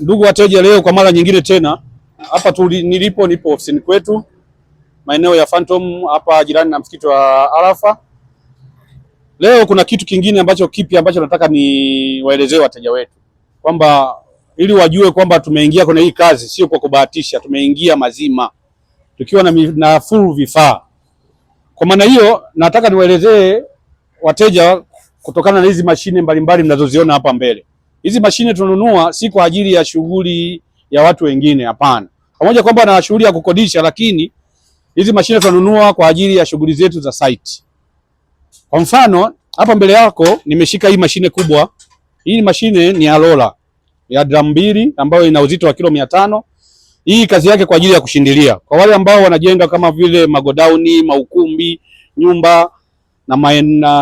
Ndugu wateja, leo kwa mara nyingine tena hapa nipo ofisini kwetu maeneo ya Phantom hapa jirani na msikiti wa Arafa. Leo kuna kitu kingine ambacho nataka niwaelezee wateja wetu kwamba ili wajue kwamba tumeingia kwenye hii kazi sio kwa kubahatisha, tumeingia mazima tukiwa na full vifaa. Kwa maana hiyo nataka niwaelezee wateja kutokana na hizi mashine mbalimbali mnazoziona hapa mbele. Hizi mashine tununua si kwa ajili ya shughuli ya watu wengine, hapana. Pamoja kwamba na shughuli ya kukodisha, lakini hizi mashine tununua kwa ajili ya shughuli zetu za site. Kwa mfano, hapa mbele yako nimeshika hii mashine kubwa. Hii mashine ni ya roller ya drum 2 ambayo ina uzito wa kilo 500. Hii kazi yake kwa ajili ya kushindilia. Kwa wale ambao wanajenga kama vile magodauni, maukumbi, nyumba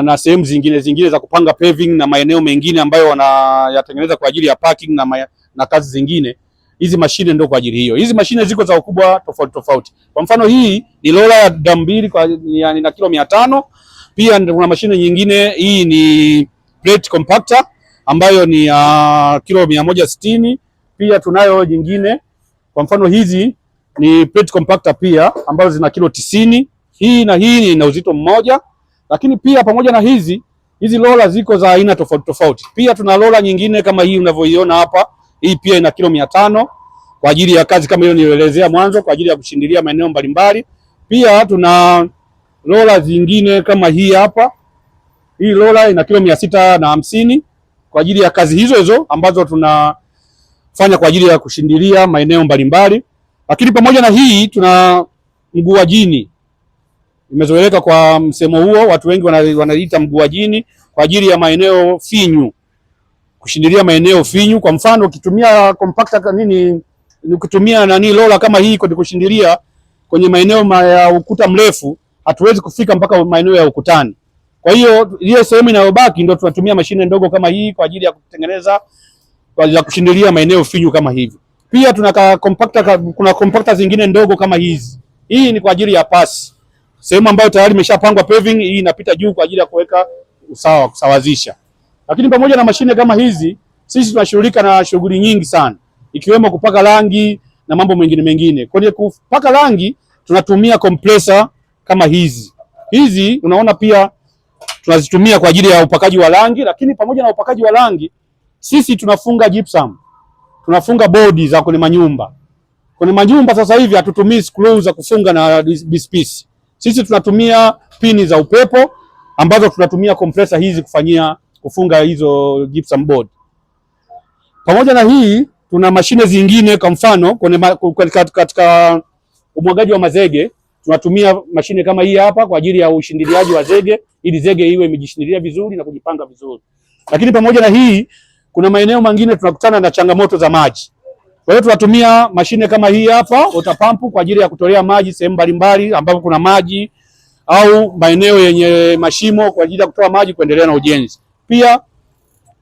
na sehemu zingine za kupanga paving na maeneo mengine ambayo wanayatengeneza kwa ajili ya parking na kazi zingine, hizi mashine ndio kwa ajili hiyo. Hizi mashine ziko za ukubwa tofauti. Kwa mfano hii ni roller ya drum 2 na kilo 500. Pia kuna mashine nyingine, hii ni plate compactor ambayo ni kilo 160. Pia tunayo nyingine, kwa mfano hizi ni plate compactor pia ambazo zina kilo 90. Hii ina uzito mmoja. Lakini pia pamoja na hizi roller ziko za aina tofauti. Pia tuna roller nyingine kama hii unavyoiona hapa. Hii pia ina kilo 500 kwa ajili ya kazi kama hiyo nilielezea mwanzo, kwa ajili ya kushindilia maeneo mbalimbali. Pia tuna roller zingine kama hii hapa. Hii roller ina kilo 650 kwa ajili ya kazi hizo ambazo tunafanya kwa ajili ya kushindilia maeneo mbalimbali. Lakini pamoja na hii tuna mguu wa jini. Imezoeleka kwa msemo huo, watu wengi wanaita mguu wa jini kwa ajili ya maeneo finyu, kushindilia maeneo finyu. Kwa mfano ukitumia compactor ukitumia roller kama hii kwa kushindilia kwenye maeneo ya ukuta mrefu, hatuwezi kufika mpaka maeneo ya ukutani. Kwa hiyo ile sehemu inayobaki ndio tunatumia mashine ndogo kama hii kwa ajili ya kutengeneza, kwa ajili ya kushindilia maeneo finyu kama hivi. Pia kuna compactor zingine ndogo kama hizi. Hii ni kwa ajili ya pasi, sehemu ambayo tayari imeshapangwa paving. Hii inapita juu kwa ajili ya kuweka usawa, kusawazisha. Lakini pamoja na mashine kama hizi, sisi tunashughulika na shughuli nyingi sana, ikiwemo kupaka rangi na mambo mengine. Kwenye kupaka rangi tunatumia compressor kama hizi. Hizi unaona pia tunazitumia kwa ajili ya upakaji wa rangi. Lakini pamoja na upakaji wa rangi, sisi tunafunga gypsum, tunafunga bodi za kwenye manyumba. Kwenye manyumba sasa hivi hatutumii screw za kufunga na bispisi. Sisi tunatumia pini za upepo ambazo tunatumia compressor hizi kufunga hizo gypsum board. Pamoja na hii tuna mashine zingine, kwa mfano katika umwagaji wa mazege tunatumia mashine kama hii hapa kwa ajili ya ushindiliaji wa zege, ili zege iwe imejishindilia vizuri na kujipanga vizuri. Lakini pamoja na hii kuna maeneo mengine tunakutana na changamoto za maji. Kwa hiyo tunatumia mashine kama hii hapa, water pump, kwa ajili ya kutolea maji sehemu mbalimbali ambapo kuna maji au maeneo yenye mashimo kwa ajili ya kutoa maji kuendelea na ujenzi. Pia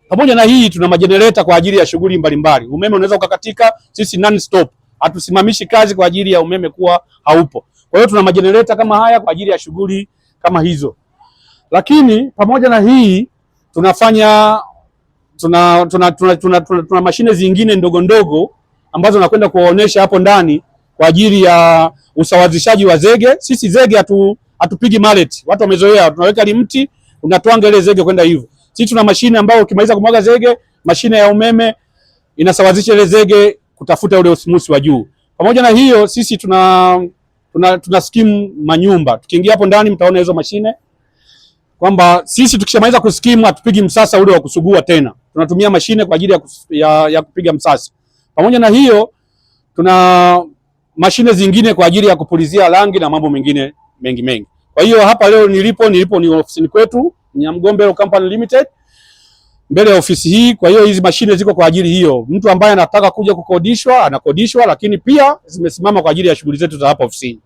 pamoja na hii tuna majenereta kwa ajili ya shughuli mbalimbali. Umeme unaweza ukakatika, sisi non stop, hatusimamishi kazi kwa ajili ya umeme kuwa haupo. Kwa hiyo tuna majenereta kama haya kwa ajili ya shughuli kama hizo. Lakini pamoja na hii tuna mashine zingine ndogo ambazo nakwenda kuwaonesha hapo ndani kwa ajili ya usawazishaji wa zege. Sisi zege hatupigi mallet. Watu wamezoea tunaweka limti, unatwanga ile zege kwenda hivyo. Sisi tuna mashine ambayo ukimaliza kumwaga zege, mashine ya umeme inasawazisha ile zege kutafuta ule osmosis wa juu. Pamoja na hiyo sisi tuna skim manyumba. Tukiingia hapo ndani mtaona hizo mashine kwamba sisi tukishamaliza kuskim hatupigi msasa ule wa kusugua tena. Tunatumia mashine kwa ajili ya kupiga msasa. Pamoja na hiyo tuna mashine zingine kwa ajili ya kupulizia rangi na mambo mengine mengi. Kwa hiyo hapa leo nilipo ni ofisini kwetu Nyamgombero Company Limited, mbele ya ofisi hii. Kwa hiyo hizi mashine ziko kwa ajili hiyo. Mtu ambaye anataka kuja kukodishwa anakodishwa, lakini pia zimesimama kwa ajili ya shughuli zetu za hapa ofisini.